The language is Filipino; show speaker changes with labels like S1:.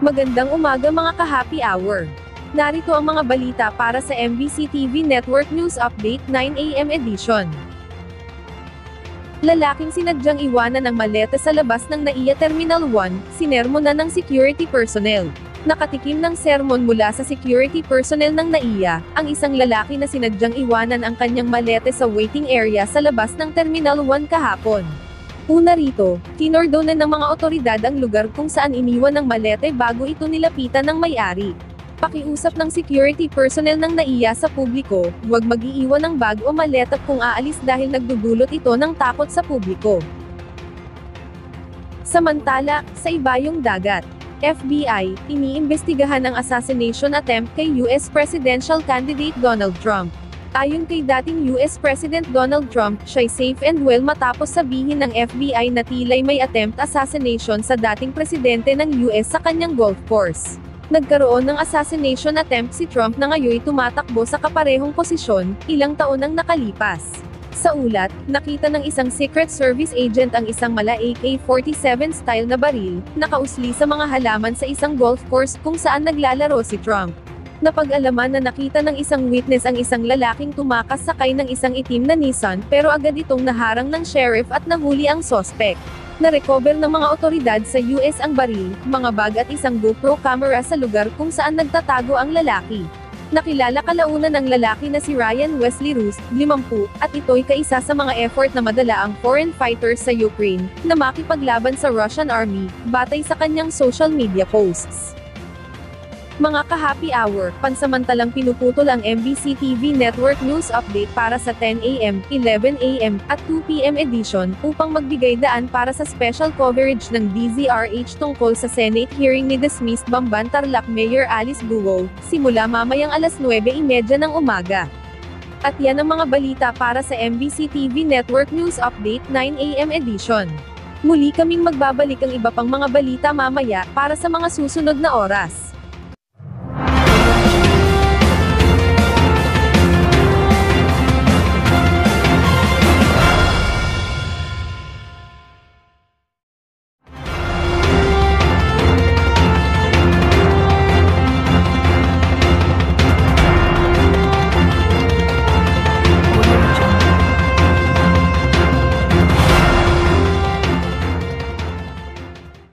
S1: Magandang umaga mga ka-happy hour. Narito ang mga balita para sa MBC TV Network News Update 9 AM edition. Lalaking sinadyang iwanan ang maleta sa labas ng NAIA Terminal 1, sinermonan ng security personnel. Nakatikim ng sermon mula sa security personnel ng NAIA, ang isang lalaki na sinadyang iwanan ang kanyang malete sa waiting area sa labas ng Terminal 1 kahapon. Una rito, tinordonan ng mga otoridad ang lugar kung saan iniwan ng malete bago ito nilapitan ng may-ari. Pakiusap ng security personnel ng NAIA sa publiko, huwag mag-iiwan ng bag o maleta kung aalis dahil nagdudulot ito ng takot sa publiko. Samantala, sa ibayong dagat, FBI, iniimbestigahan ang assassination attempt kay US Presidential Candidate Donald Trump. Ayon kay dating US President Donald Trump, siya'y safe and well matapos sabihin ng FBI na tila'y may attempt assassination sa dating presidente ng US sa kanyang golf course. Nagkaroon ng assassination attempt si Trump na ngayoy tumatakbo sa kaparehong posisyon, ilang taon ang nakalipas. Sa ulat, nakita ng isang Secret Service agent ang isang mala AK-47 style na baril, nakausli sa mga halaman sa isang golf course kung saan naglalaro si Trump. Napag-alaman na nakita ng isang witness ang isang lalaking tumakas sakay ng isang itim na Nissan pero agad itong naharang ng sheriff at nahuli ang sospek. Narecover ng mga otoridad sa US ang baril, mga bag at isang GoPro camera sa lugar kung saan nagtatago ang lalaki. Nakilala kalaunan ng lalaki na si Ryan Wesley Roos, 50, at ito'y kaisa sa mga effort na madala ang foreign fighters sa Ukraine, na makipaglaban sa Russian Army, batay sa kanyang social media posts. Mga ka-happy hour, pansamantalang pinuputol ang MBC TV Network News Update para sa 10 AM, 11 AM, at 2 PM edition, upang magbigay daan para sa special coverage ng DZRH tungkol sa Senate hearing ni dismissed Bamban Tarlac Mayor Alice Guo, simula mamayang alas 9:30 ng umaga. At yan ang mga balita para sa MBC TV Network News Update 9 AM edition. Muli kaming magbabalik ang iba pang mga balita mamaya, para sa mga susunod na oras.